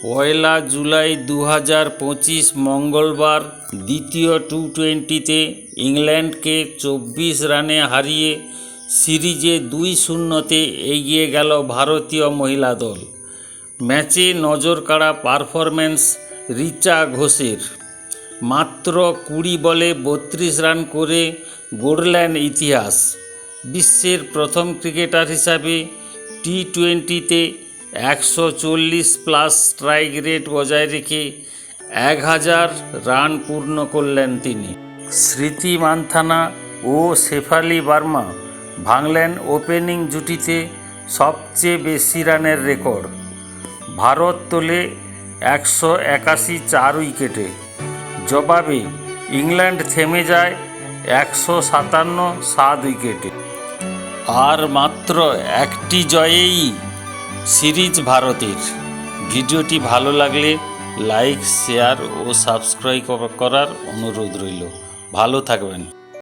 পয়লা জুলাই 2025 মঙ্গলবার দ্বিতীয় টি-20তে ইংল্যান্ডকে 24 রানে হারিয়ে সিরিজে 2-0-তে এগিয়ে গেল ভারতীয় মহিলা দল। ম্যাচে নজরকাড়া পারফরম্যান্স রিচা ঘোষের। মাত্র 20 বলে 32 রান করে গড়লেন ইতিহাস। বিশ্বের প্রথম ক্রিকেটার হিসাবে টি-20তে 140+ স্ট্রাইক রেট বজায় রেখে 1000 রান পূর্ণ করলেন তিনি। স্মৃতি মান্থানা ও শেফালি ভার্মা ভাঙলেন ওপেনিং জুটিতে সবচেয়ে বেশি রানের রেকর্ড। ভারত তোলে 181 4 উইকেটে। জবাবে ইংল্যান্ড থেমে যায় 157 7 উইকেটে। আর মাত্র একটি জয়েই সিরিজ ভারতের। ভিডিওটি ভালো লাগলে লাইক, শেয়ার ও সাবস্ক্রাইব করার অনুরোধ রইল। ভালো থাকবেন।